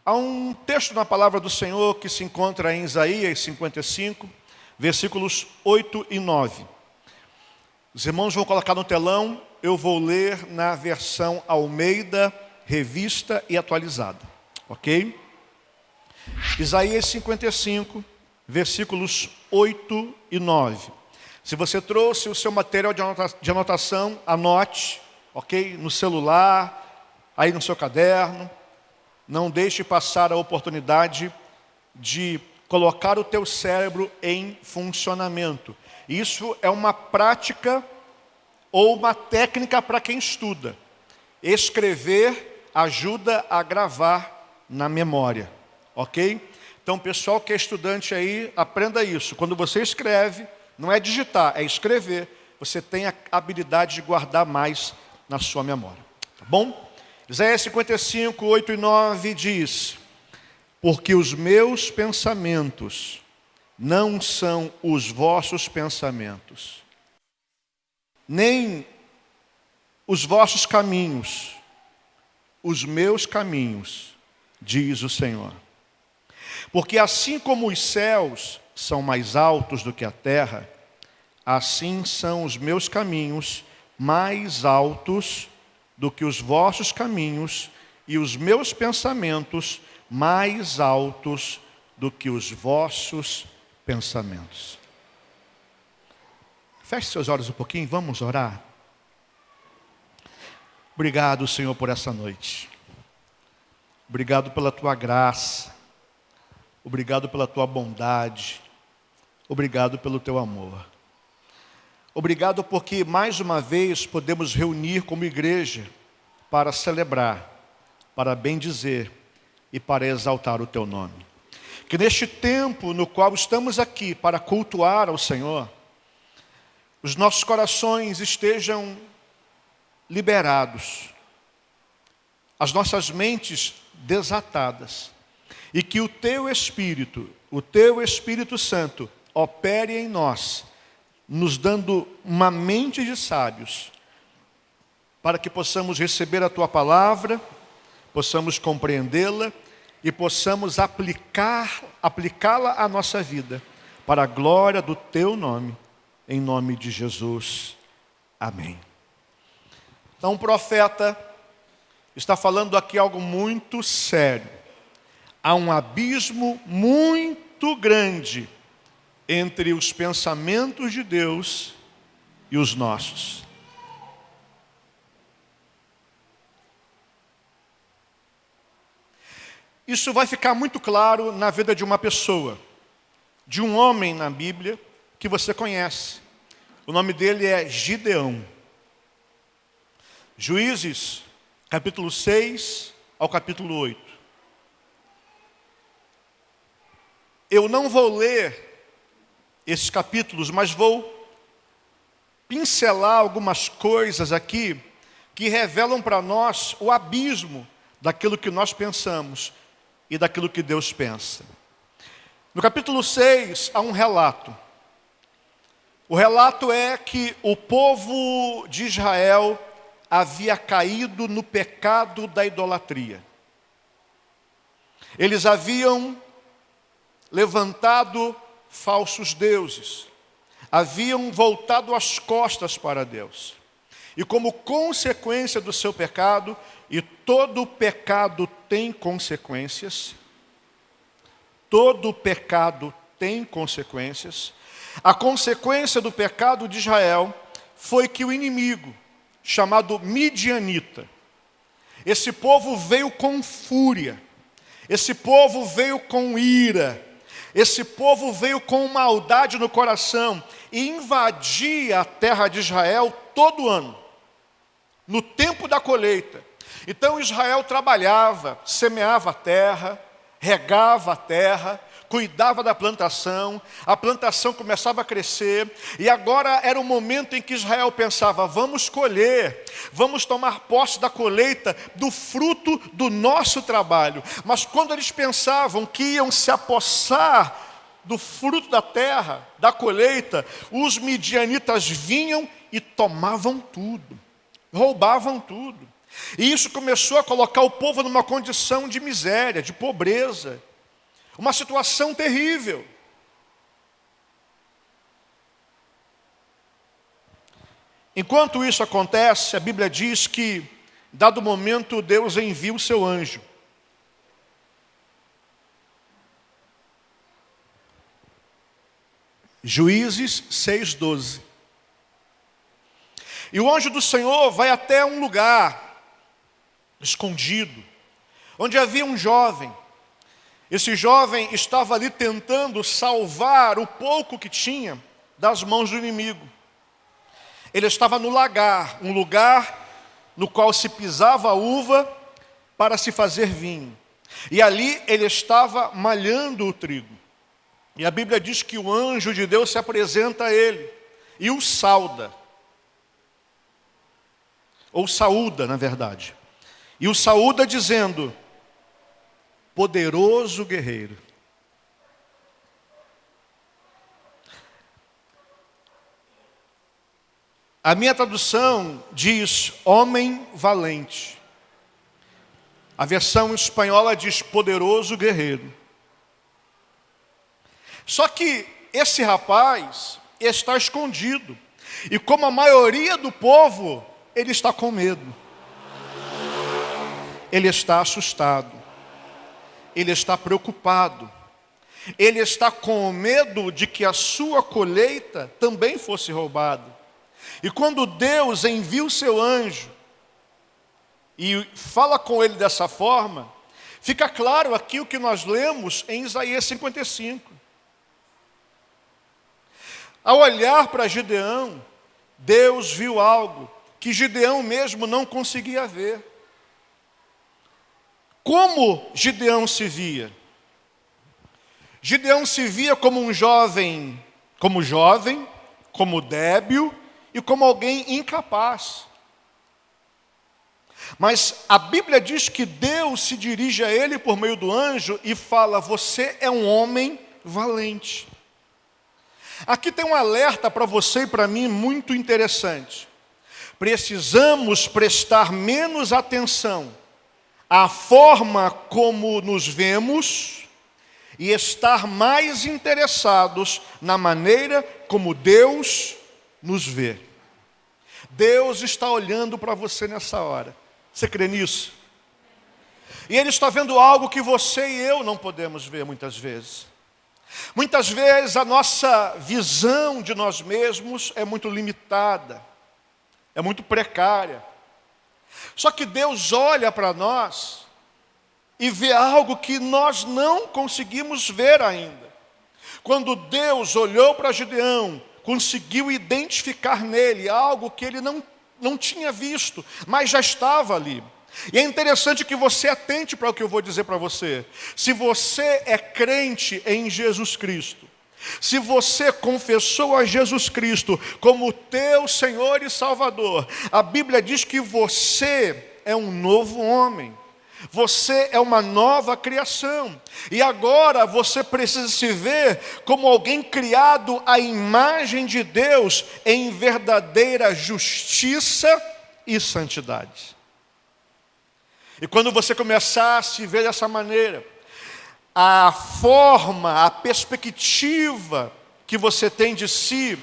Há um texto na palavra do Senhor que se encontra em Isaías 55, versículos 8 e 9. Os irmãos vão colocar no telão, eu vou ler na versão Almeida, revista e atualizada. Ok? Isaías 55, versículos 8 e 9. Se você trouxe o seu material de anotação, anote, ok? No celular, aí no seu caderno. Não deixe passar a oportunidade de colocar o teu cérebro em funcionamento. Isso é uma prática ou uma técnica para quem estuda. Escrever ajuda a gravar na memória, ok? Então, pessoal que é estudante aí, aprenda isso. Quando você escreve, não é digitar, é escrever. Você tem a habilidade de guardar mais na sua memória, tá bom? Isaías 55, 8 e 9 diz: porque os meus pensamentos não são os vossos pensamentos, nem os vossos caminhos, os meus caminhos, diz o Senhor. Porque assim como os céus são mais altos do que a terra, assim são os meus caminhos mais altos do que os vossos caminhos, e os meus pensamentos mais altos do que os vossos pensamentos. Feche seus olhos um pouquinho, vamos orar. Obrigado, Senhor, por essa noite. Obrigado pela tua graça. Obrigado pela tua bondade. Obrigado pelo teu amor. Obrigado porque mais uma vez podemos reunir como igreja para celebrar, para bendizer e para exaltar o teu nome. Que neste tempo no qual estamos aqui para cultuar ao Senhor, os nossos corações estejam liberados, as nossas mentes desatadas, e que o teu Espírito Santo, opere em nós, nos dando uma mente de sábios, para que possamos receber a tua palavra, possamos compreendê-la e possamos aplicá-la à nossa vida, para a glória do teu nome, em nome de Jesus. Amém. Então o profeta está falando aqui algo muito sério. Há um abismo muito grande entre os pensamentos de Deus e os nossos. Isso vai ficar muito claro na vida de uma pessoa, de um homem na Bíblia que você conhece. O nome dele é Gideão. Juízes, capítulo 6 ao capítulo 8. Eu não vou ler esses capítulos, mas vou pincelar algumas coisas aqui que revelam para nós o abismo daquilo que nós pensamos e daquilo que Deus pensa. No capítulo 6 há um relato. O relato é que o povo de Israel havia caído no pecado da idolatria. Eles haviam levantado falsos deuses, haviam voltado as costas para Deus. E como consequência do seu pecado, e todo pecado tem consequências, todo pecado tem consequências, a consequência do pecado de Israel foi que o inimigo, chamado Midianita, esse povo veio com fúria, esse povo veio com ira, esse povo veio com maldade no coração e invadia a terra de Israel todo ano, no tempo da colheita. Então Israel trabalhava, semeava a terra, regava a terra, cuidava da plantação, a plantação começava a crescer, e agora era o momento em que Israel pensava, vamos colher, vamos tomar posse da colheita, do fruto do nosso trabalho. Mas quando eles pensavam que iam se apossar do fruto da terra, da colheita, os midianitas vinham e tomavam tudo, roubavam tudo. E isso começou a colocar o povo numa condição de miséria, de pobreza, uma situação terrível. Enquanto isso acontece, a Bíblia diz que, dado momento, Deus envia o seu anjo. Juízes 6:12. E o anjo do Senhor vai até um lugar escondido, onde havia um jovem. Esse jovem estava ali tentando salvar o pouco que tinha das mãos do inimigo. Ele estava no lagar, um lugar no qual se pisava a uva para se fazer vinho. E ali ele estava malhando o trigo. E a Bíblia diz que o anjo de Deus se apresenta a ele e o sauda. Ou saúda, na verdade. E o saúda dizendo: poderoso guerreiro. A minha tradução diz homem valente. A versão espanhola diz poderoso guerreiro. Só que esse rapaz está escondido. E como a maioria do povo, ele está com medo. Ele está assustado. Ele está preocupado. Ele está com medo de que a sua colheita também fosse roubada. E quando Deus envia o seu anjo e fala com ele dessa forma, fica claro aqui o que nós lemos em Isaías 55. Ao olhar para Gideão, Deus viu algo que Gideão mesmo não conseguia ver. Como Gideão se via? Gideão se via como um jovem, como débil e como alguém incapaz. Mas a Bíblia diz que Deus se dirige a ele por meio do anjo e fala: você é um homem valente. Aqui tem um alerta para você e para mim muito interessante. Precisamos prestar menos atenção à forma como nos vemos e estar mais interessados na maneira como Deus nos vê. Deus está olhando para você nessa hora. Você crê nisso? E Ele está vendo algo que você e eu não podemos ver muitas vezes. Muitas vezes a nossa visão de nós mesmos é muito limitada, é muito precária. Só que Deus olha para nós e vê algo que nós não conseguimos ver ainda. Quando Deus olhou para Gideão, conseguiu identificar nele algo que ele não tinha visto, mas já estava ali. E é interessante que você atente para o que eu vou dizer para você. Se você é crente em Jesus Cristo, se você confessou a Jesus Cristo como teu Senhor e Salvador, a Bíblia diz que você é um novo homem. Você é uma nova criação. E agora você precisa se ver como alguém criado à imagem de Deus em verdadeira justiça e santidade. E quando você começar a se ver dessa maneira, a forma, a perspectiva que você tem de si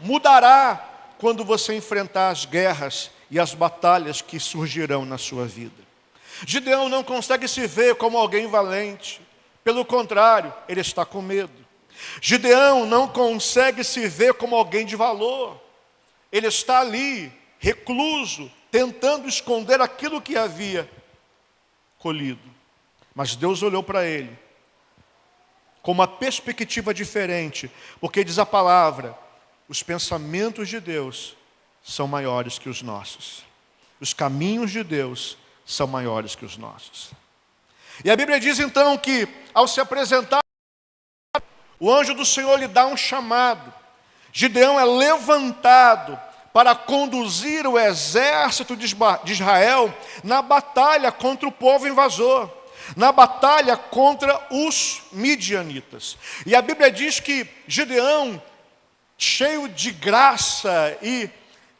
mudará quando você enfrentar as guerras e as batalhas que surgirão na sua vida. Gideão não consegue se ver como alguém valente. Pelo contrário, ele está com medo. Gideão não consegue se ver como alguém de valor. Ele está ali, recluso, tentando esconder aquilo que havia colhido. Mas Deus olhou para ele com uma perspectiva diferente, porque diz a palavra: os pensamentos de Deus são maiores que os nossos. Os caminhos de Deus são maiores que os nossos. E a Bíblia diz então que, ao se apresentar, o anjo do Senhor lhe dá um chamado. Gideão é levantado para conduzir o exército de Israel na batalha contra o povo invasor, na batalha contra os midianitas. E a Bíblia diz que Gideão, cheio de graça e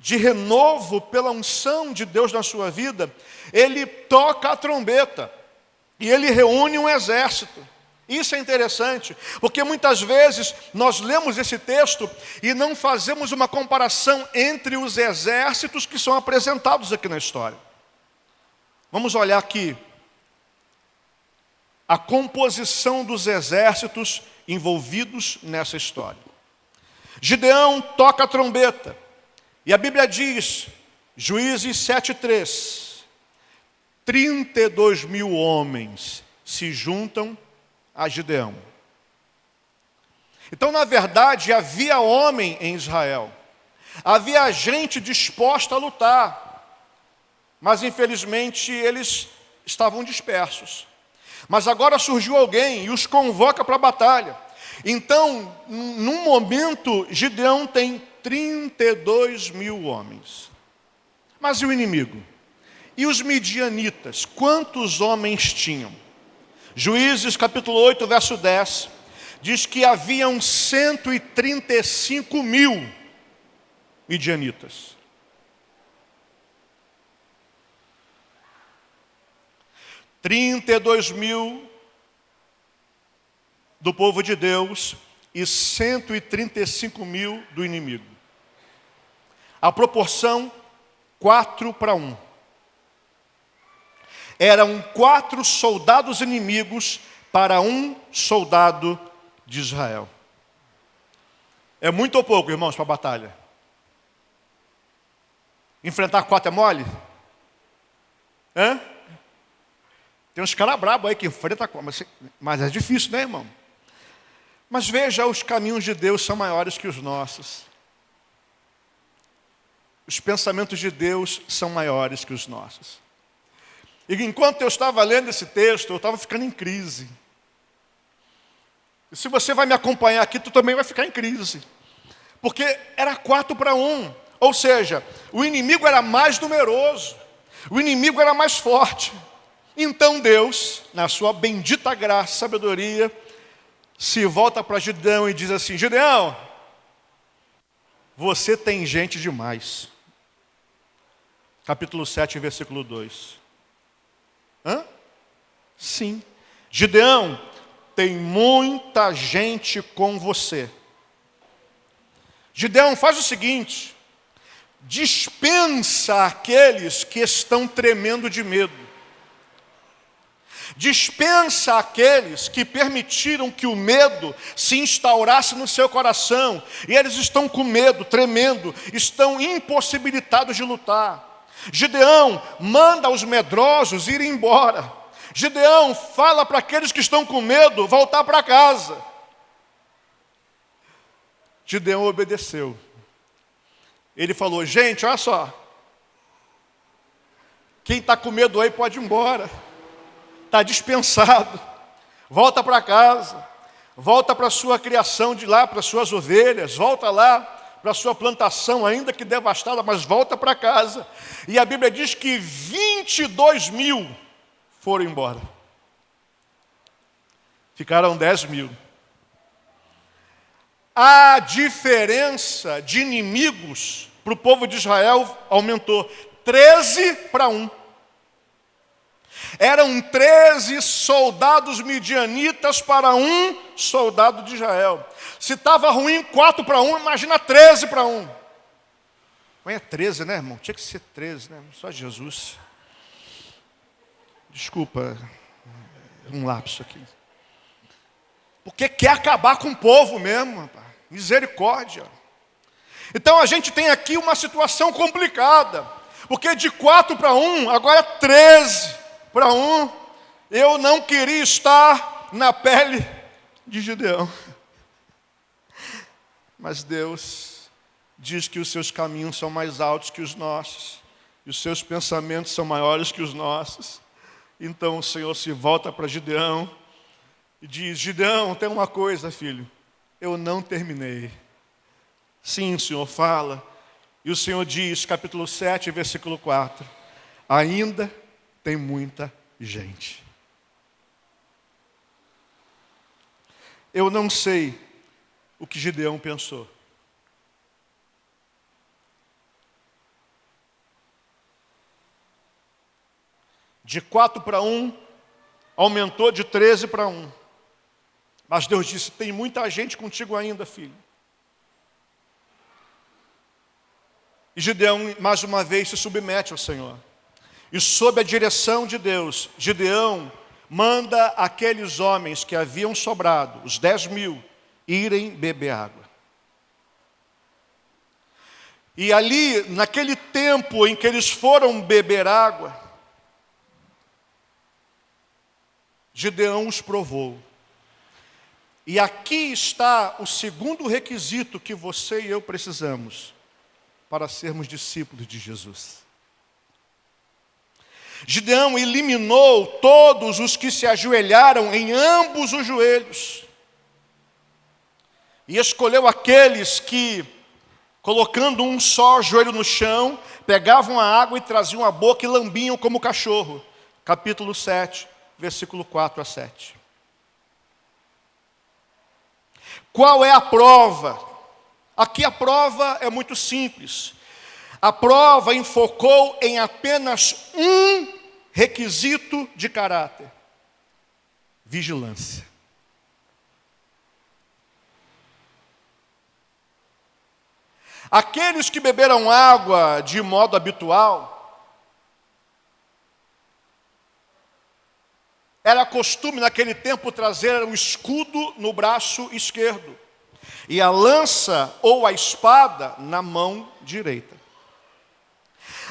de renovo pela unção de Deus na sua vida, ele toca a trombeta e ele reúne um exército. Isso é interessante, porque muitas vezes nós lemos esse texto e não fazemos uma comparação entre os exércitos que são apresentados aqui na história. Vamos olhar aqui a composição dos exércitos envolvidos nessa história. Gideão toca a trombeta, e a Bíblia diz, Juízes 7:3, 32 mil homens se juntam a Gideão. Então, na verdade, havia homem em Israel, havia gente disposta a lutar, mas infelizmente eles estavam dispersos. Mas agora surgiu alguém e os convoca para a batalha. Então, num momento, Gideão tem 32 mil homens. Mas e o inimigo? E os midianitas? Quantos homens tinham? Juízes capítulo 8, verso 10, diz que haviam 135 mil midianitas. $32 mil do povo de Deus e 135 mil do inimigo. A proporção 4:1. Eram 4 soldados inimigos para 1 soldado de Israel. É muito ou pouco, irmãos, para a batalha? Enfrentar 4 é mole? Hã? Tem uns caras brabos aí que enfrentam, mas é difícil, né, irmão? Mas veja, os caminhos de Deus são maiores que os nossos. Os pensamentos de Deus são maiores que os nossos. E enquanto eu estava lendo esse texto, eu estava ficando em crise. E se você vai me acompanhar aqui, tu também vai ficar em crise. Porque era 4:1. Ou seja, o inimigo era mais numeroso. O inimigo era mais forte. Então Deus, na sua bendita graça e sabedoria, se volta para Gideão e diz assim: Gideão, você tem gente demais. Capítulo 7, versículo 2. Hã? Sim. Gideão, tem muita gente com você. Gideão, faz o seguinte: dispensa aqueles que estão tremendo de medo. Dispensa aqueles que permitiram que o medo se instaurasse no seu coração. E eles estão com medo, tremendo, estão impossibilitados de lutar. Gideão, manda os medrosos irem embora. Gideão, fala para aqueles que estão com medo voltar para casa. Gideão obedeceu. Ele falou: gente, olha só, quem está com medo aí pode ir embora. Está dispensado, volta para casa, volta para a sua criação de lá, para as suas ovelhas, volta lá para a sua plantação, ainda que devastada, mas volta para casa. E a Bíblia diz que 22 mil foram embora. Ficaram 10 mil. A diferença de inimigos para o povo de Israel aumentou 13:1. Eram 13 soldados midianitas para 1 soldado de Israel. Se estava ruim 4:1, imagina 13:1. Não é 13, né, irmão? Tinha que ser 13, né? Só Jesus. Desculpa, um lapso aqui. Porque quer acabar com o povo mesmo, rapaz. Misericórdia. Então a gente tem aqui uma situação complicada. Porque de 4:1, agora 13:1. Eu não queria estar na pele de Gideão. Mas Deus diz que os seus caminhos são mais altos que os nossos. E os seus pensamentos são maiores que os nossos. Então o Senhor se volta para Gideão e diz: Gideão, tem uma coisa, filho. Eu não terminei. Sim, o Senhor fala. E o Senhor diz, capítulo 7, versículo 4. Ainda tem muita gente. Eu não sei o que Gideão pensou. De 4 para 1, aumentou de 13 para 1. Mas Deus disse, tem muita gente contigo ainda, filho. E Gideão, mais uma vez, se submete ao Senhor. E sob a direção de Deus, Gideão manda aqueles homens que haviam sobrado, os 10.000, irem beber água. E ali, naquele tempo em que eles foram beber água, Gideão os provou. E aqui está o segundo requisito que você e eu precisamos para sermos discípulos de Jesus. Gideão eliminou todos os que se ajoelharam em ambos os joelhos. E escolheu aqueles que, colocando um só joelho no chão, pegavam a água e traziam a boca e lambiam como cachorro. Capítulo 7, versículo 4 a 7. Qual é a prova? Aqui a prova é muito simples. A prova enfocou em apenas um requisito de caráter: vigilância. Aqueles que beberam água de modo habitual, era costume naquele tempo trazer um escudo no braço esquerdo e a lança ou a espada na mão direita.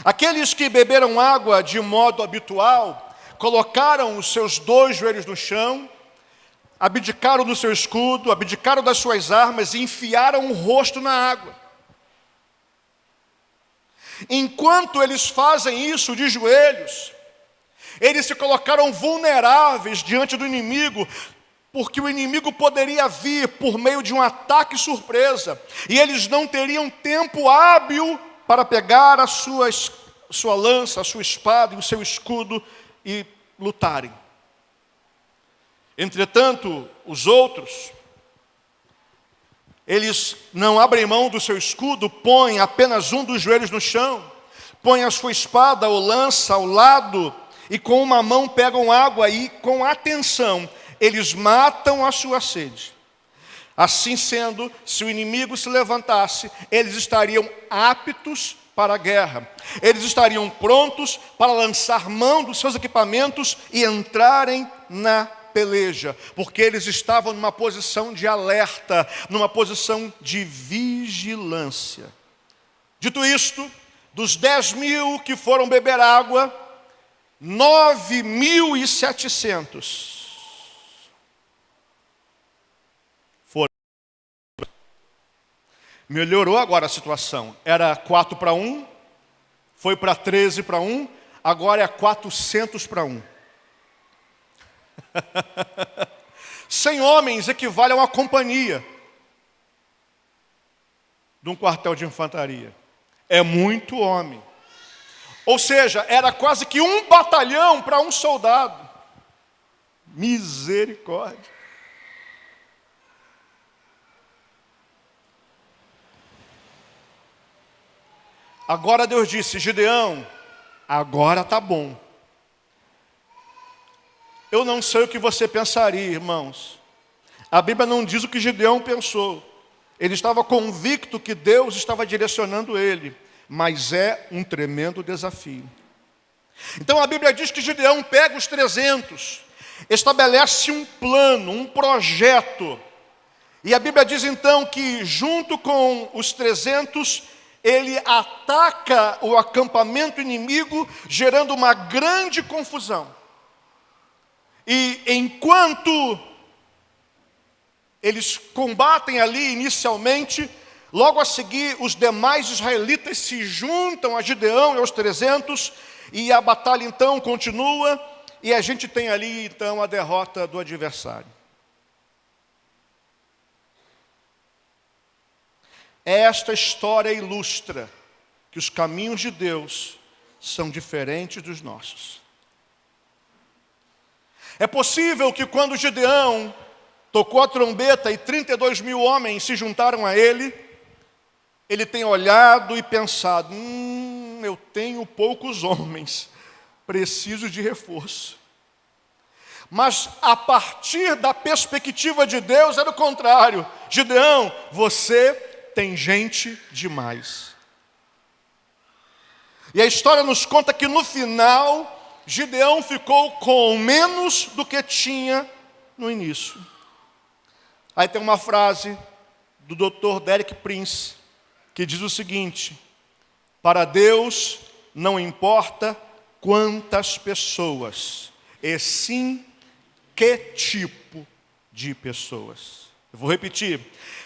Aqueles que beberam água de modo habitual, colocaram os seus 2 joelhos no chão, abdicaram do seu escudo, abdicaram das suas armas e enfiaram o rosto na água. Enquanto eles fazem isso de joelhos, eles se colocaram vulneráveis diante do inimigo, porque o inimigo poderia vir por meio de um ataque surpresa, e eles não teriam tempo hábil para pegar a sua lança, a sua espada e o seu escudo e lutarem. Entretanto, os outros, eles não abrem mão do seu escudo, põem apenas um dos joelhos no chão, põem a sua espada ou lança ao lado, e com uma mão pegam água e, com atenção, eles matam a sua sede. Assim sendo, se o inimigo se levantasse, eles estariam aptos para a guerra. Eles estariam prontos para lançar mão dos seus equipamentos e entrarem na peleja, porque eles estavam numa posição de alerta, numa posição de vigilância. Dito isto, dos 10.000 que foram beber água, 9.700 foram. Melhorou agora a situação. Era 4 para 1, foi para 13 para 1, agora é 400 para 1. 100 homens equivale a uma companhia de um quartel de infantaria. É muito homem. Ou seja, era quase que um batalhão para um soldado. Misericórdia. Agora Deus disse, Gideão, agora está bom. Eu não sei o que você pensaria, irmãos. A Bíblia não diz o que Gideão pensou. Ele estava convicto que Deus estava direcionando ele. Mas é um tremendo desafio. Então a Bíblia diz que Gideão pega os 300, estabelece um plano, um projeto. E a Bíblia diz então que junto com os 300, ele ataca o acampamento inimigo, gerando uma grande confusão. E enquanto eles combatem ali inicialmente, logo a seguir os demais israelitas se juntam a Gideão e aos 300, e a batalha então continua, e a gente tem ali então a derrota do adversário. Esta história ilustra que os caminhos de Deus são diferentes dos nossos. É possível que quando Gideão tocou a trombeta e 32.000 homens se juntaram a ele tenha olhado e pensado, eu tenho poucos homens, preciso de reforço. Mas a partir da perspectiva de Deus era o contrário. Gideão, você tem gente demais. E a história nos conta que no final, Gideão ficou com menos do que tinha no início. Aí tem uma frase do Dr. Derek Prince, que diz o seguinte: para Deus não importa quantas pessoas, e sim que tipo de pessoas. Eu vou repetir.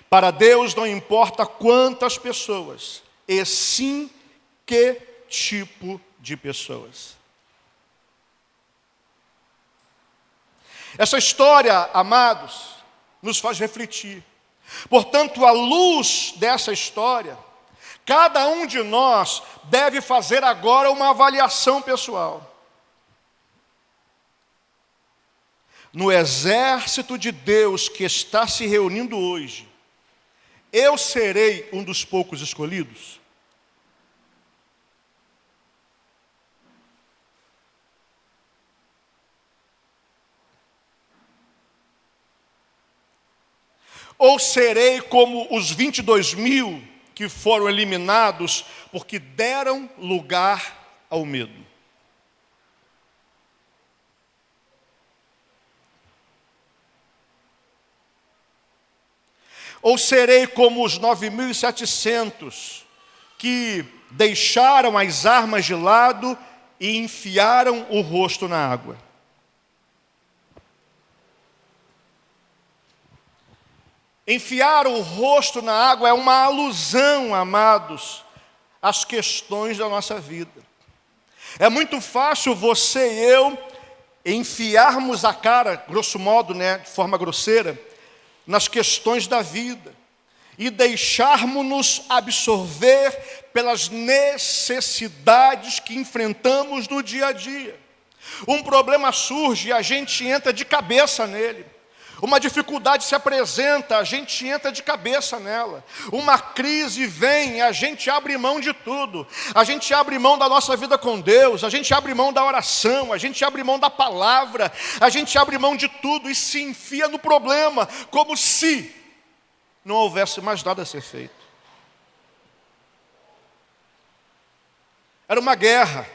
Para Deus não importa quantas pessoas, e sim que tipo de pessoas. Essa história, amados, nos faz refletir. Portanto, à luz dessa história, cada um de nós deve fazer agora uma avaliação pessoal. No exército de Deus que está se reunindo hoje, eu serei um dos poucos escolhidos? Ou serei como os 22.000 que foram eliminados porque deram lugar ao medo? Ou serei como os 9.700 que deixaram as armas de lado e enfiaram o rosto na água? Enfiar o rosto na água é uma alusão, amados, às questões da nossa vida. É muito fácil você e eu enfiarmos a cara, grosso modo, de forma grosseira, nas questões da vida e deixarmos-nos absorver pelas necessidades que enfrentamos no dia a dia. Um problema surge e a gente entra de cabeça nele. Uma dificuldade se apresenta, a gente entra de cabeça nela. Uma crise vem, a gente abre mão de tudo. A gente abre mão da nossa vida com Deus, a gente abre mão da oração, a gente abre mão da palavra, a gente abre mão de tudo e se enfia no problema, como se não houvesse mais nada a ser feito. Era uma guerra,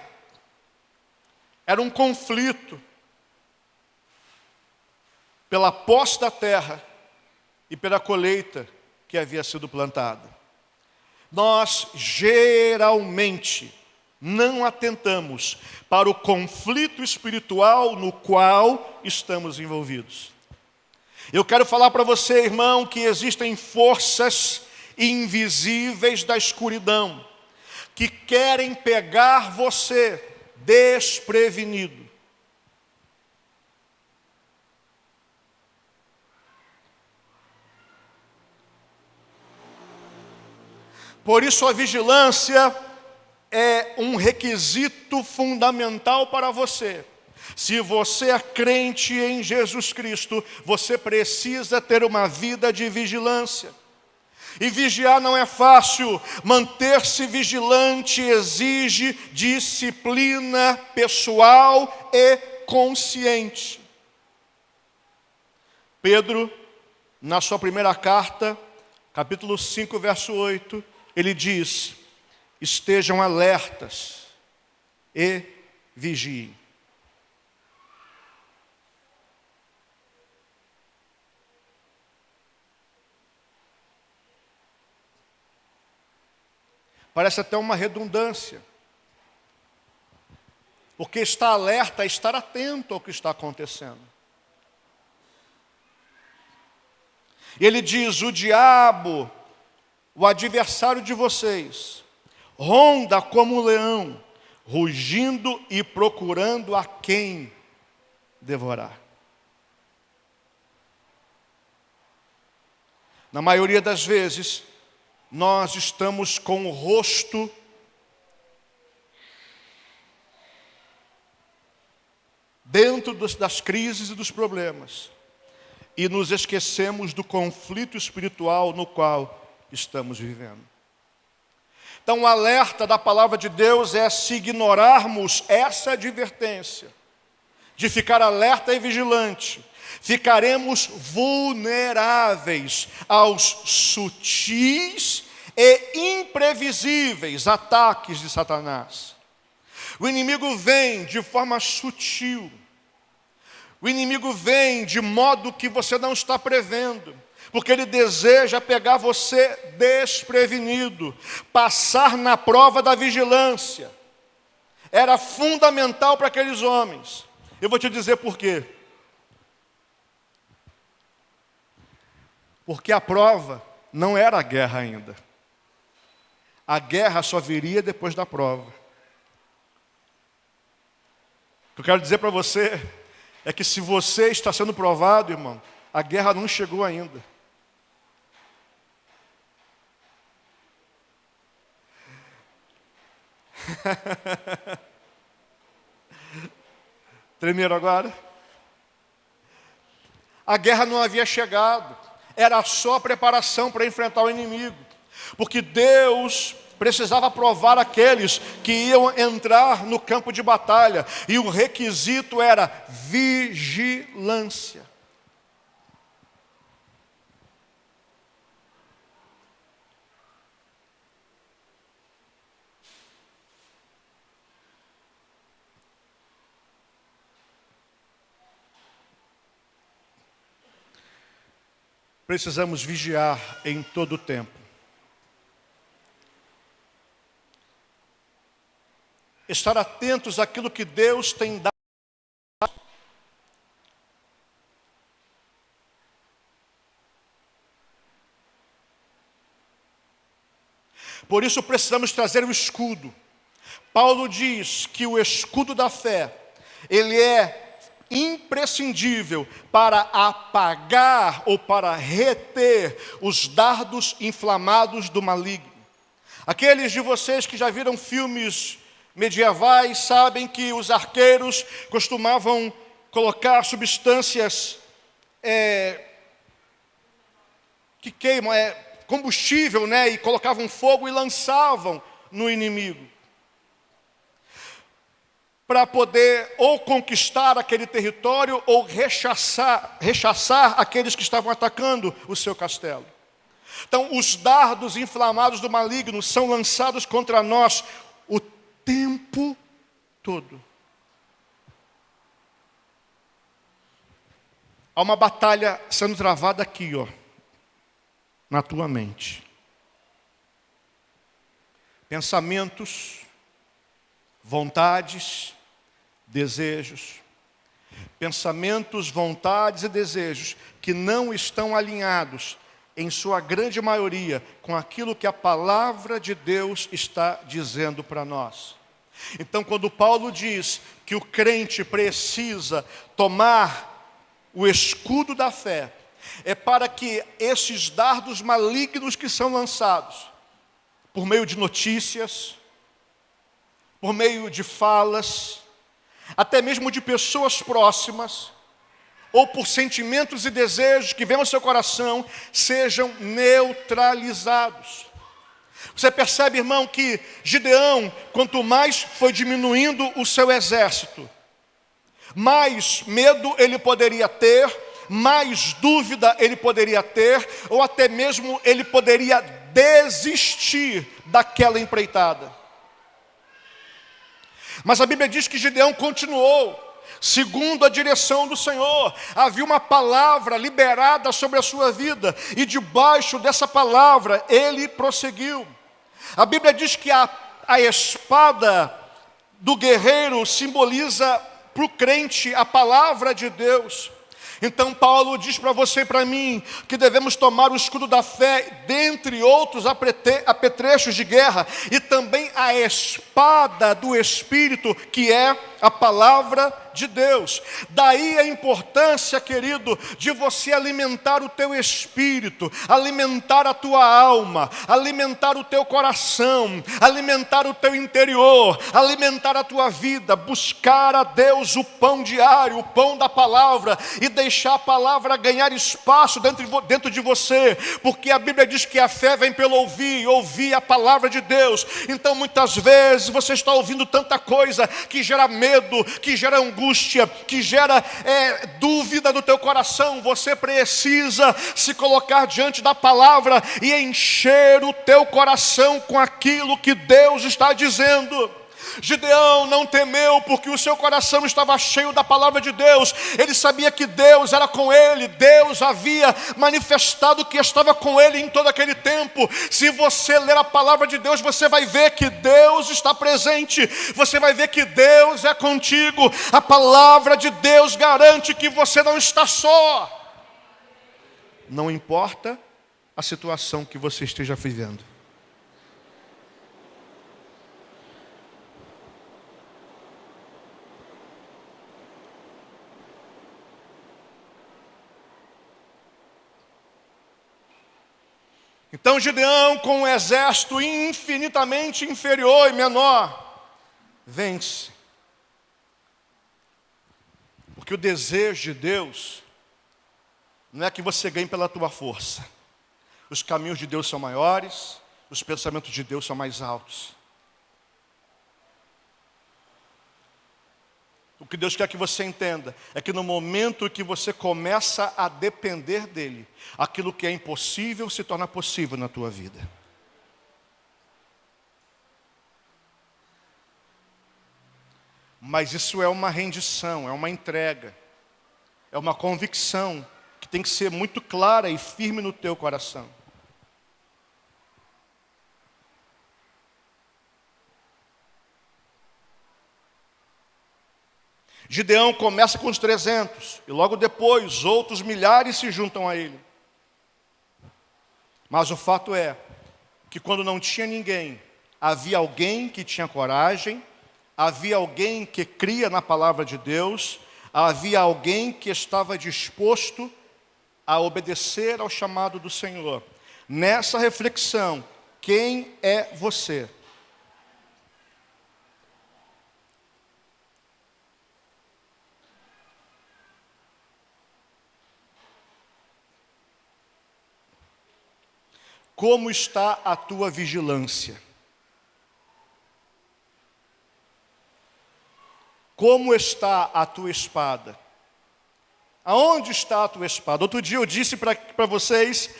era um conflito pela posse da terra e pela colheita que havia sido plantada. Nós geralmente não atentamos para o conflito espiritual no qual estamos envolvidos. Eu quero falar para você, irmão, que existem forças invisíveis da escuridão que querem pegar você desprevenido. Por isso a vigilância é um requisito fundamental para você. Se você é crente em Jesus Cristo, você precisa ter uma vida de vigilância. E vigiar não é fácil. Manter-se vigilante exige disciplina pessoal e consciente. Pedro, na sua primeira carta, capítulo 5, verso 8, ele diz: estejam alertas e vigiem. Parece até uma redundância, porque estar alerta é estar atento ao que está acontecendo. E ele diz: o diabo, o adversário de vocês, ronda como um leão, rugindo e procurando a quem devorar. Na maioria das vezes, nós estamos com o rosto dentro das crises e dos problemas e nos esquecemos do conflito espiritual no qual estamos vivendo. Então, o alerta da palavra de Deus é se ignorarmos essa advertência, de ficar alerta e vigilante, ficaremos vulneráveis aos sutis e imprevisíveis ataques de Satanás. O inimigo vem de forma sutil. O inimigo vem de modo que você não está prevendo, porque ele deseja pegar você desprevenido, passar na prova da vigilância. Era fundamental para aqueles homens. Eu vou te dizer por quê. Porque a prova não era a guerra ainda. A guerra só viria depois da prova. O que eu quero dizer para você é que se você está sendo provado, irmão, a guerra não chegou ainda. Tremeram agora? A guerra não havia chegado. Era só preparação para enfrentar o inimigo. Porque Deus precisava provar aqueles que iam entrar no campo de batalha. E o requisito era vigilância. Precisamos vigiar em todo o tempo. Estar atentos àquilo que Deus tem dado. Por isso precisamos trazer o escudo. Paulo diz que o escudo da fé, ele é imprescindível para apagar ou para reter os dardos inflamados do maligno. Aqueles de vocês que já viram filmes medievais sabem que os arqueiros costumavam colocar substâncias que queimam, combustível, né? E colocavam fogo e lançavam no inimigo, para poder ou conquistar aquele território ou rechaçar aqueles que estavam atacando o seu castelo. Então, os dardos inflamados do maligno são lançados contra nós o tempo todo. Há uma batalha sendo travada aqui, na tua mente. Pensamentos, vontades, desejos. Pensamentos, vontades e desejos que não estão alinhados, em sua grande maioria, com aquilo que a palavra de Deus está dizendo para nós. Então, quando Paulo diz que o crente precisa tomar o escudo da fé, é para que esses dardos malignos que são lançados, por meio de notícias, por meio de falas, até mesmo de pessoas próximas, ou por sentimentos e desejos que vêm ao seu coração, sejam neutralizados. Você percebe, irmão, que Gideão, quanto mais foi diminuindo o seu exército, mais medo ele poderia ter, mais dúvida ele poderia ter, ou até mesmo ele poderia desistir daquela empreitada. Mas a Bíblia diz que Gideão continuou, segundo a direção do Senhor. Havia uma palavra liberada sobre a sua vida, e debaixo dessa palavra ele prosseguiu. A Bíblia diz que a espada do guerreiro simboliza para o crente a palavra de Deus. Então Paulo diz para você e para mim que devemos tomar o escudo da fé, dentre outros apetrechos de guerra, e também a espada do Espírito, que é a palavra de Deus. Daí a importância, querido, de você alimentar o teu espírito, alimentar a tua alma, alimentar o teu coração, alimentar o teu interior, alimentar a tua vida, buscar a Deus o pão diário, o pão da palavra, e deixar a palavra ganhar espaço dentro de você, porque a Bíblia diz que a fé vem pelo ouvir, ouvir a palavra de Deus. Então muitas vezes você está ouvindo tanta coisa que gera medo, que gera angústia, que gera dúvida no teu coração. Você precisa se colocar diante da palavra e encher o teu coração com aquilo que Deus está dizendo. Gideão não temeu porque o seu coração estava cheio da palavra de Deus. Ele sabia que Deus era com ele. Deus havia manifestado que estava com ele em todo aquele tempo. Se você ler a palavra de Deus, você vai ver que Deus está presente. Você vai ver que Deus é contigo. A palavra de Deus garante que você não está só. Não importa a situação que você esteja vivendo. Então Gideão, com um exército infinitamente inferior e menor, vence. Porque o desejo de Deus não é que você ganhe pela tua força. Os caminhos de Deus são maiores, os pensamentos de Deus são mais altos. O que Deus quer que você entenda é que no momento que você começa a depender dEle, aquilo que é impossível se torna possível na tua vida. Mas isso é uma rendição, é uma entrega, é uma convicção que tem que ser muito clara e firme no teu coração. Gideão começa com os 300 e logo depois outros milhares se juntam a ele. Mas o fato é que quando não tinha ninguém, havia alguém que tinha coragem, havia alguém que cria na palavra de Deus, havia alguém que estava disposto a obedecer ao chamado do Senhor. Nessa reflexão, quem é você? Como está a tua vigilância? Como está a tua espada? Aonde está a tua espada? Outro dia eu disse para vocês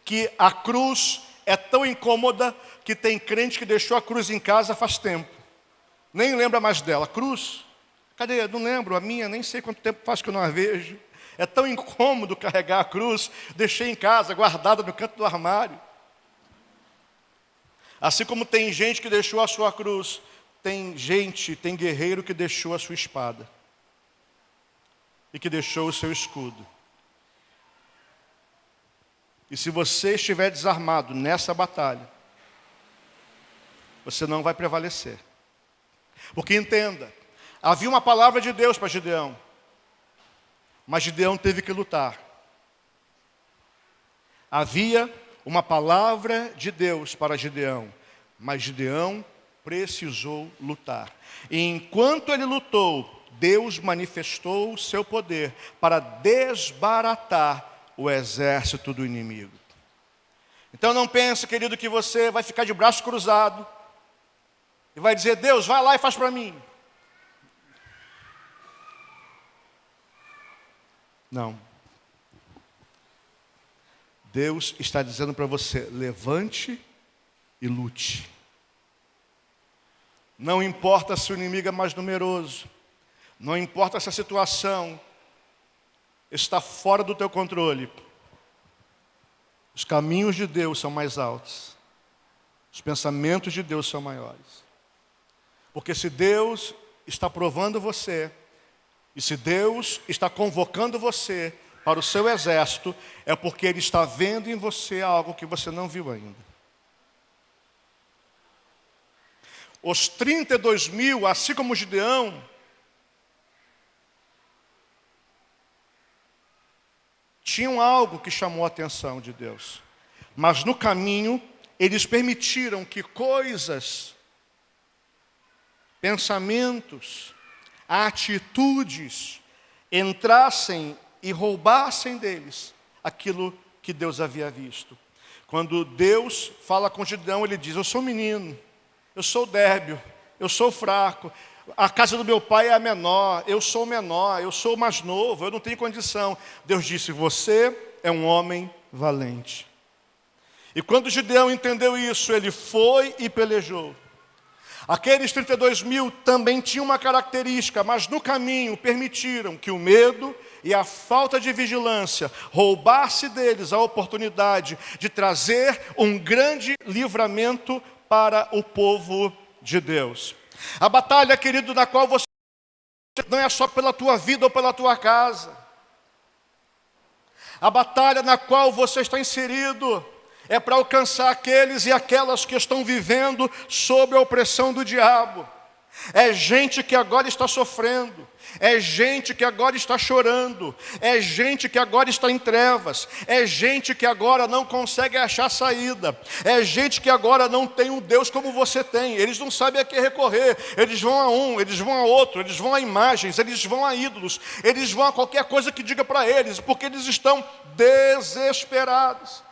que a cruz é tão incômoda que tem crente que deixou a cruz em casa faz tempo. Nem lembra mais dela. Cruz? Cadê? Não lembro. A minha, nem sei quanto tempo faz que eu não a vejo. É tão incômodo carregar a cruz. Deixei em casa, guardada no canto do armário. Assim como tem gente que deixou a sua cruz, tem guerreiro que deixou a sua espada. E que deixou o seu escudo. E se você estiver desarmado nessa batalha, você não vai prevalecer. Porque entenda, havia uma palavra de Deus para Gideão, mas Gideão teve que lutar. Havia uma palavra de Deus para Gideão, mas Gideão precisou lutar. E enquanto ele lutou, Deus manifestou o seu poder para desbaratar o exército do inimigo. Então não pense, querido, que você vai ficar de braço cruzado e vai dizer: Deus, vai lá e faz para mim. Não. Deus está dizendo para você: levante e lute. Não importa se o inimigo é mais numeroso, não importa se a situação está fora do teu controle. Os caminhos de Deus são mais altos. Os pensamentos de Deus são maiores. Porque se Deus está provando você, e se Deus está convocando você para o seu exército, é porque Ele está vendo em você algo que você não viu ainda. Os 32 mil, assim como Gideão, tinham algo que chamou a atenção de Deus. Mas no caminho, eles permitiram que coisas, pensamentos, atitudes entrassem e roubassem deles aquilo que Deus havia visto. Quando Deus fala com Gideão, ele diz: eu sou menino, eu sou débil, eu sou fraco, a casa do meu pai é a menor, eu sou o menor, eu sou o mais novo, eu não tenho condição. Deus disse: você é um homem valente. E quando Gideão entendeu isso, ele foi e pelejou. Aqueles 32.000 também tinham uma característica, mas no caminho permitiram que o medo e a falta de vigilância roubasse deles a oportunidade de trazer um grande livramento para o povo de Deus. A batalha, querido, na qual você não é só pela tua vida ou pela tua casa. A batalha na qual você está inserido é para alcançar aqueles e aquelas que estão vivendo sob a opressão do diabo. É gente que agora está sofrendo, é gente que agora está chorando, é gente que agora está em trevas, é gente que agora não consegue achar saída, é gente que agora não tem um Deus como você tem. Eles não sabem a que recorrer, eles vão a um, eles vão a outro, eles vão a imagens, eles vão a ídolos, eles vão a qualquer coisa que diga para eles, porque eles estão desesperados.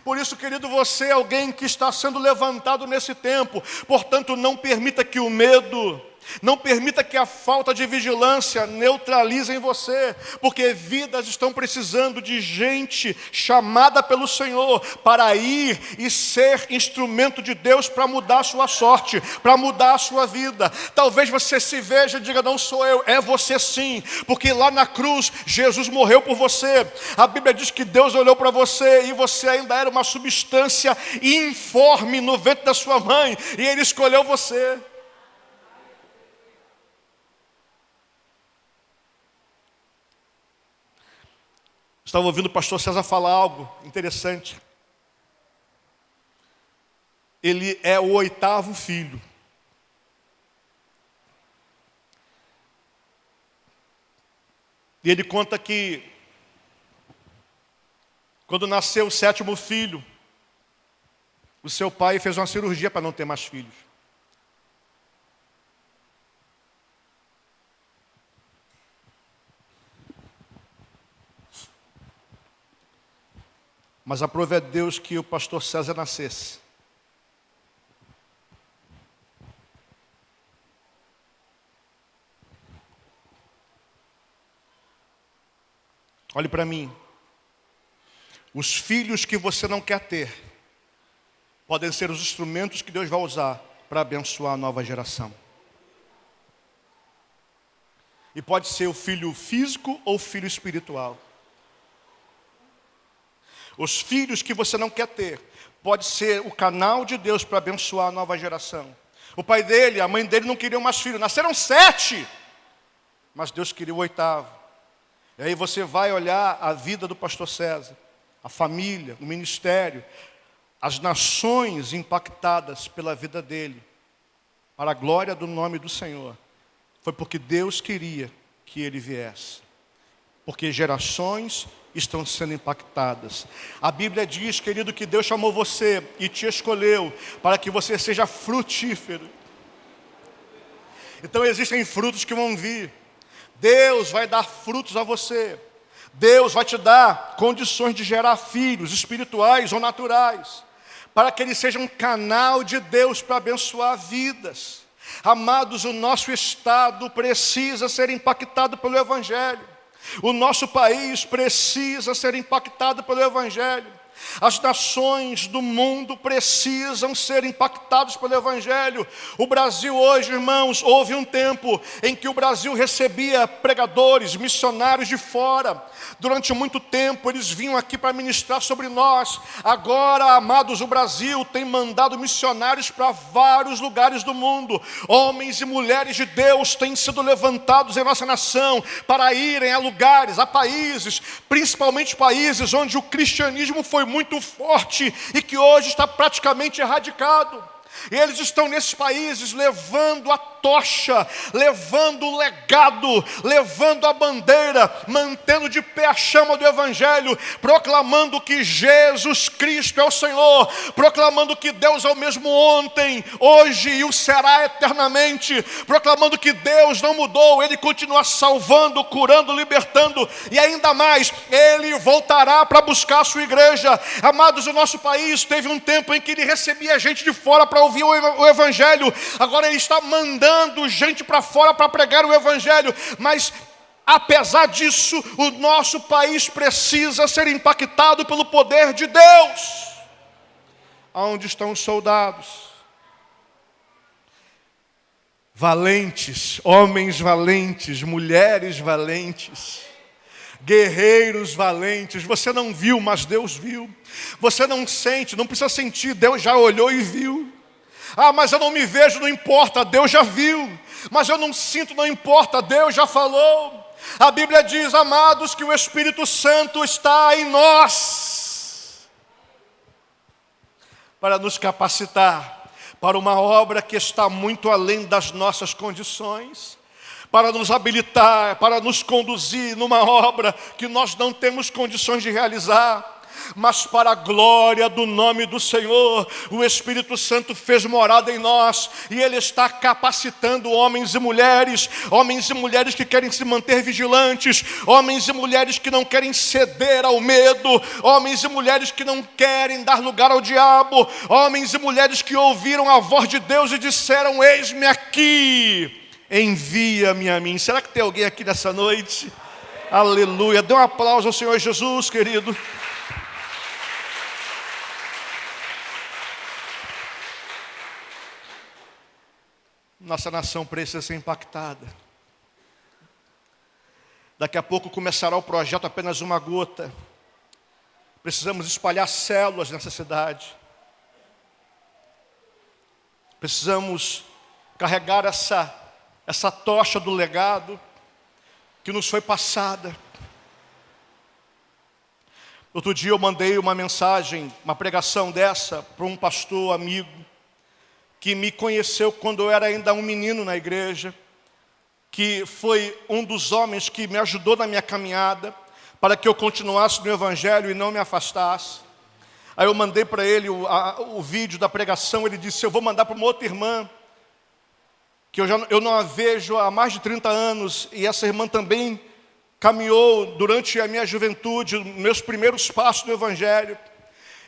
Por isso, querido, você é alguém que está sendo levantado nesse tempo. Portanto, não permita que o medo, não permita que a falta de vigilância neutralizem você, porque vidas estão precisando de gente chamada pelo Senhor para ir e ser instrumento de Deus para mudar a sua sorte, para mudar a sua vida. Talvez você se veja e diga: não sou eu, é você sim, porque lá na cruz Jesus morreu por você. A Bíblia diz que Deus olhou para você e você ainda era uma substância informe no ventre da sua mãe, e Ele escolheu você. Estava ouvindo o pastor César falar algo interessante. Ele é o 8º filho. E ele conta que, quando nasceu o 7º filho, o seu pai fez uma cirurgia para não ter mais filhos. Mas aprove a Deus que o pastor César nascesse. Olhe para mim. Os filhos que você não quer ter podem ser os instrumentos que Deus vai usar para abençoar a nova geração. E pode ser o filho físico ou o filho espiritual. Os filhos que você não quer ter, pode ser o canal de Deus para abençoar a nova geração. O pai dele, a mãe dele não queriam mais filhos, nasceram 7, mas Deus queria o 8º. E aí você vai olhar a vida do pastor César, a família, o ministério, as nações impactadas pela vida dele, para a glória do nome do Senhor. Foi porque Deus queria que ele viesse. Porque gerações estão sendo impactadas. A Bíblia diz, querido, que Deus chamou você e te escolheu para que você seja frutífero. Então existem frutos que vão vir. Deus vai dar frutos a você. Deus vai te dar condições de gerar filhos espirituais ou naturais, para que eles sejam um canal de Deus para abençoar vidas. Amados, o nosso estado precisa ser impactado pelo Evangelho. O nosso país precisa ser impactado pelo Evangelho. As nações do mundo precisam ser impactadas pelo Evangelho. O Brasil hoje, irmãos, houve um tempo em que o Brasil recebia pregadores, missionários de fora. Durante muito tempo eles vinham aqui para ministrar sobre nós. Agora, amados, o Brasil tem mandado missionários para vários lugares do mundo. Homens e mulheres de Deus têm sido levantados em nossa nação para irem a lugares, a países, principalmente países onde o cristianismo foi muito forte e que hoje está praticamente erradicado. E eles estão nesses países levando a tocha, levando o legado, levando a bandeira, mantendo de pé a chama do Evangelho, proclamando que Jesus Cristo é o Senhor, proclamando que Deus é o mesmo ontem, hoje e o será eternamente, proclamando que Deus não mudou, Ele continua salvando, curando, libertando, e ainda mais, Ele voltará para buscar a sua igreja. Amados, o nosso país teve um tempo em que ele recebia gente de fora para ouvir o Evangelho, agora ele está mandando gente para fora para pregar o Evangelho, mas apesar disso, o nosso país precisa ser impactado pelo poder de Deus. Aonde estão os soldados? Valentes, homens valentes, mulheres valentes, guerreiros valentes. Você não viu, mas Deus viu. Você não sente, não precisa sentir, Deus já olhou e viu. Ah, mas eu não me vejo, não importa, Deus já viu. Mas eu não sinto, não importa, Deus já falou. A Bíblia diz, amados, que o Espírito Santo está em nós para nos capacitar para uma obra que está muito além das nossas condições, para nos habilitar, para nos conduzir numa obra que nós não temos condições de realizar. Mas para a glória do nome do Senhor, o Espírito Santo fez morada em nós, e Ele está capacitando homens e mulheres que querem se manter vigilantes, homens e mulheres que não querem ceder ao medo, homens e mulheres que não querem dar lugar ao diabo, homens e mulheres que ouviram a voz de Deus e disseram, eis-me aqui, envia-me a mim. Será que tem alguém aqui nessa noite? Aleluia, dê um aplauso ao Senhor Jesus, querido. Nossa nação precisa ser impactada. Daqui a pouco começará o projeto Apenas Uma Gota. Precisamos espalhar células nessa cidade. Precisamos carregar essa tocha do legado que nos foi passada. Outro dia eu mandei uma mensagem, uma pregação dessa para um pastor amigo que me conheceu quando eu era ainda um menino na igreja, que foi um dos homens que me ajudou na minha caminhada, para que eu continuasse no Evangelho e não me afastasse. Aí eu mandei para ele o vídeo da pregação, ele disse, eu vou mandar para uma outra irmã, que eu não a vejo há mais de 30 anos, e essa irmã também caminhou durante a minha juventude, meus primeiros passos no Evangelho.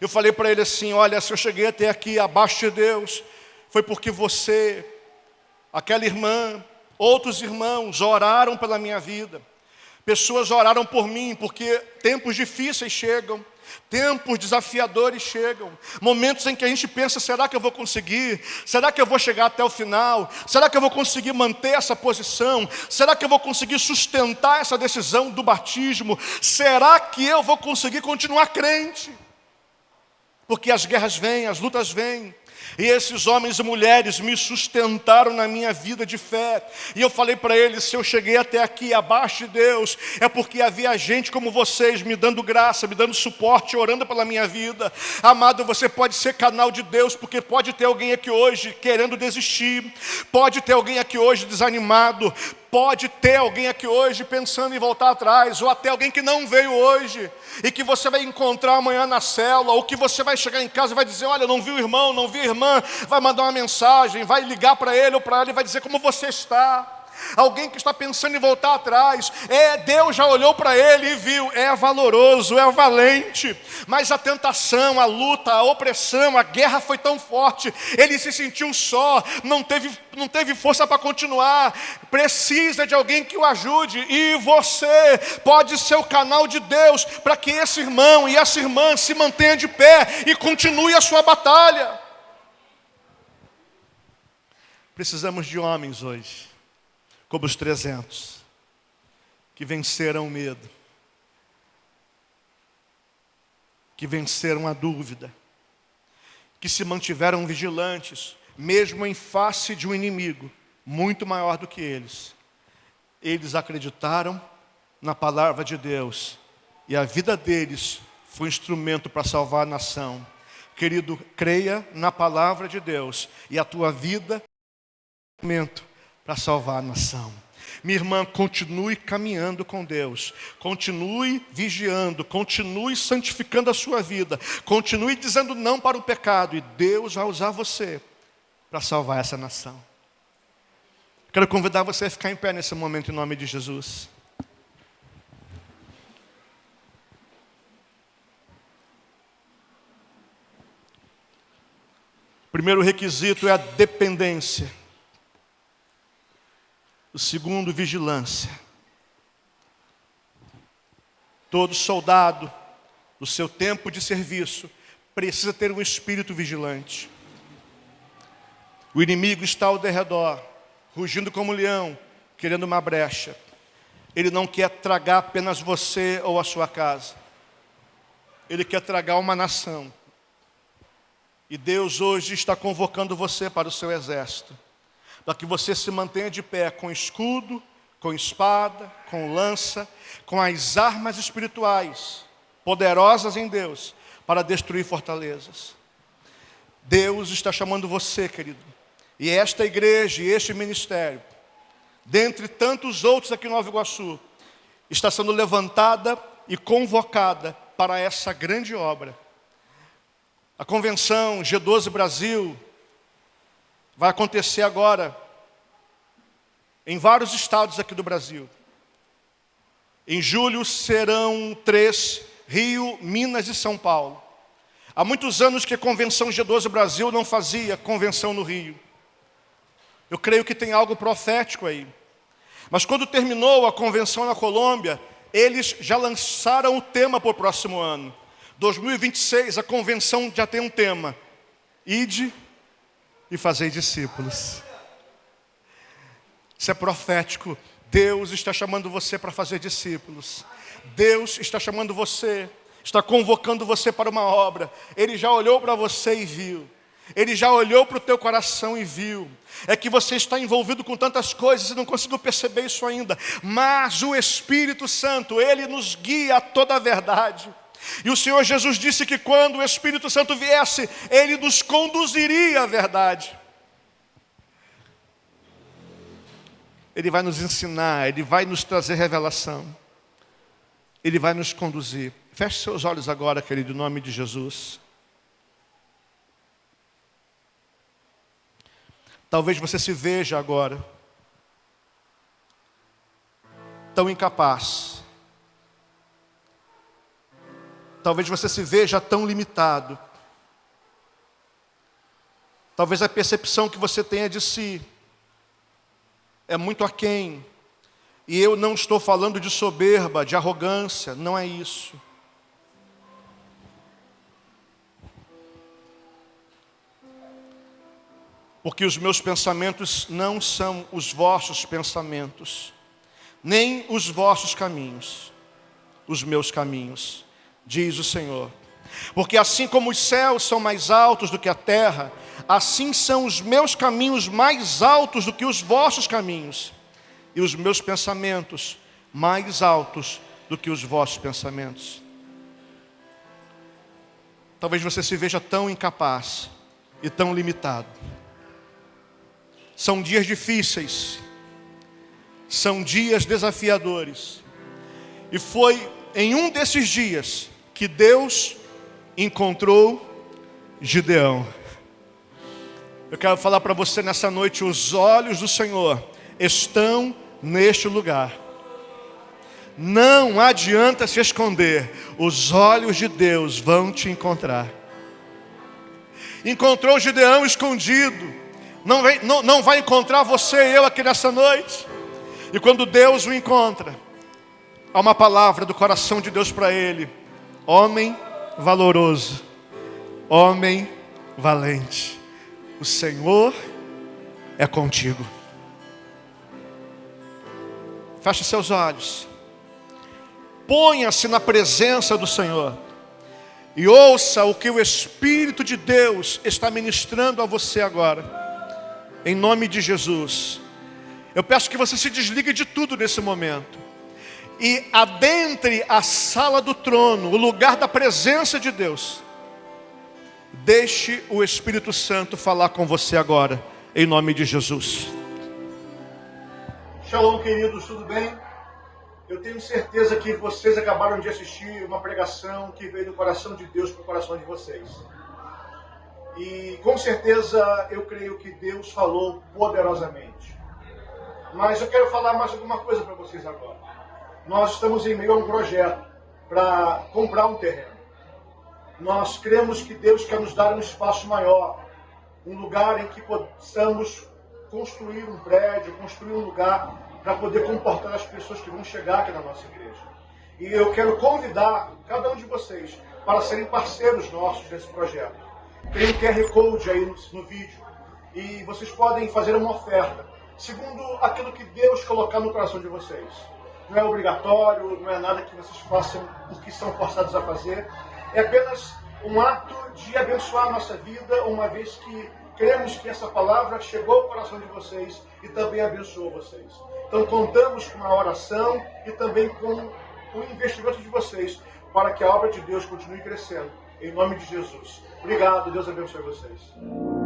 Eu falei para ele assim, olha, se eu cheguei até aqui abaixo de Deus, foi porque você, aquela irmã, outros irmãos oraram pela minha vida. Pessoas oraram por mim, porque tempos difíceis chegam, tempos desafiadores chegam, momentos em que a gente pensa, será que eu vou conseguir? Será que eu vou chegar até o final? Será que eu vou conseguir manter essa posição? Será que eu vou conseguir sustentar essa decisão do batismo? Será que eu vou conseguir continuar crente? Porque as guerras vêm, as lutas vêm. E esses homens e mulheres me sustentaram na minha vida de fé. E eu falei para eles, se eu cheguei até aqui abaixo de Deus, é porque havia gente como vocês me dando graça, me dando suporte, orando pela minha vida. Amado, você pode ser canal de Deus, porque pode ter alguém aqui hoje querendo desistir, pode ter alguém aqui hoje desanimado, pode ter alguém aqui hoje pensando em voltar atrás, ou até alguém que não veio hoje, e que você vai encontrar amanhã na célula, ou que você vai chegar em casa e vai dizer, olha, não vi o irmão, não vi a irmã, vai mandar uma mensagem, vai ligar para ele ou para ela e vai dizer como você está. Alguém que está pensando em voltar atrás, Deus já olhou para ele e viu, é valoroso, é valente, mas a tentação, a luta, a opressão, a guerra foi tão forte, ele se sentiu só, não teve força para continuar, precisa de alguém que o ajude, e você pode ser o canal de Deus, para que esse irmão e essa irmã se mantenha de pé, e continue a sua batalha. Precisamos de homens hoje, como os 300, que venceram o medo, que venceram a dúvida, que se mantiveram vigilantes, mesmo em face de um inimigo muito maior do que eles. Eles acreditaram na palavra de Deus, e a vida deles foi um instrumento para salvar a nação. Querido, creia na palavra de Deus, e a tua vida é um instrumento para salvar a nação. Minha irmã, continue caminhando com Deus, continue vigiando, continue santificando a sua vida, continue dizendo não para o pecado, e Deus vai usar você para salvar essa nação. Quero convidar você a ficar em pé nesse momento em nome de Jesus. O primeiro requisito é a dependência. O segundo, vigilância. Todo soldado, no seu tempo de serviço, precisa ter um espírito vigilante. O inimigo está ao derredor, rugindo como um leão, querendo uma brecha. Ele não quer tragar apenas você ou a sua casa. Ele quer tragar uma nação. E Deus hoje está convocando você para o seu exército, para que você se mantenha de pé com escudo, com espada, com lança, com as armas espirituais, poderosas em Deus, para destruir fortalezas. Deus está chamando você, querido. E esta igreja e este ministério, dentre tantos outros aqui em Nova Iguaçu, está sendo levantada e convocada para essa grande obra. A convenção G12 Brasil vai acontecer agora em vários estados aqui do Brasil. Em julho serão 3, Rio, Minas e São Paulo. Há muitos anos que a convenção G12 Brasil não fazia convenção no Rio. Eu creio que tem algo profético aí. Mas quando terminou a convenção na Colômbia, eles já lançaram o tema para o próximo ano. 2026, a convenção já tem um tema: ide e fazei discípulos. Isso é profético. Deus está chamando você para fazer discípulos. Deus está chamando você, está convocando você para uma obra. Ele já olhou para você e viu. Ele já olhou para o teu coração e viu. É que você está envolvido com tantas coisas e não conseguiu perceber isso ainda. Mas o Espírito Santo, Ele nos guia a toda a verdade. E o Senhor Jesus disse que quando o Espírito Santo viesse, Ele nos conduziria à verdade. Ele vai nos ensinar, Ele vai nos trazer revelação. Ele vai nos conduzir. Feche seus olhos agora, querido, em nome de Jesus. Talvez você se veja agora tão incapaz. Talvez você se veja tão limitado. Talvez a percepção que você tenha de si é muito aquém. E eu não estou falando de soberba, de arrogância, não é isso. Porque os meus pensamentos não são os vossos pensamentos, nem os vossos caminhos, os meus caminhos, diz o Senhor. Porque assim como os céus são mais altos do que a terra, assim são os meus caminhos mais altos do que os vossos caminhos, e os meus pensamentos mais altos do que os vossos pensamentos. Talvez você se veja tão incapaz e tão limitado. São dias difíceis, são dias desafiadores. E foi em um desses dias que Deus encontrou Gideão. Eu quero falar para você nessa noite: os olhos do Senhor estão neste lugar. Não adianta se esconder, os olhos de Deus vão te encontrar. Encontrou Gideão escondido. Não vai encontrar você e eu aqui nessa noite. E quando Deus o encontra, há uma palavra do coração de Deus para ele: homem valoroso, homem valente, o Senhor é contigo. Feche seus olhos, ponha-se na presença do Senhor e ouça o que o Espírito de Deus está ministrando a você agora. Em nome de Jesus, eu peço que você se desligue de tudo nesse momento e adentre a sala do trono, o lugar da presença de Deus. Deixe o Espírito Santo falar com você agora, em nome de Jesus. Shalom, queridos, tudo bem? Eu tenho certeza que vocês acabaram de assistir uma pregação que veio do coração de Deus para o coração de vocês. E com certeza eu creio que Deus falou poderosamente. Mas eu quero falar mais alguma coisa para vocês agora. Nós estamos em meio a um projeto para comprar um terreno. Nós cremos que Deus quer nos dar um espaço maior, um lugar em que possamos construir um prédio, construir um lugar para poder comportar as pessoas que vão chegar aqui na nossa igreja. E eu quero convidar cada um de vocês para serem parceiros nossos nesse projeto. Tem um QR Code aí no vídeo e vocês podem fazer uma oferta, segundo aquilo que Deus colocar no coração de vocês. Não é obrigatório, não é nada que vocês façam porque são forçados a fazer. É apenas um ato de abençoar a nossa vida, uma vez que cremos que essa palavra chegou ao coração de vocês e também abençoou vocês. Então contamos com a oração e também com o investimento de vocês para que a obra de Deus continue crescendo. Em nome de Jesus. Obrigado, Deus abençoe vocês.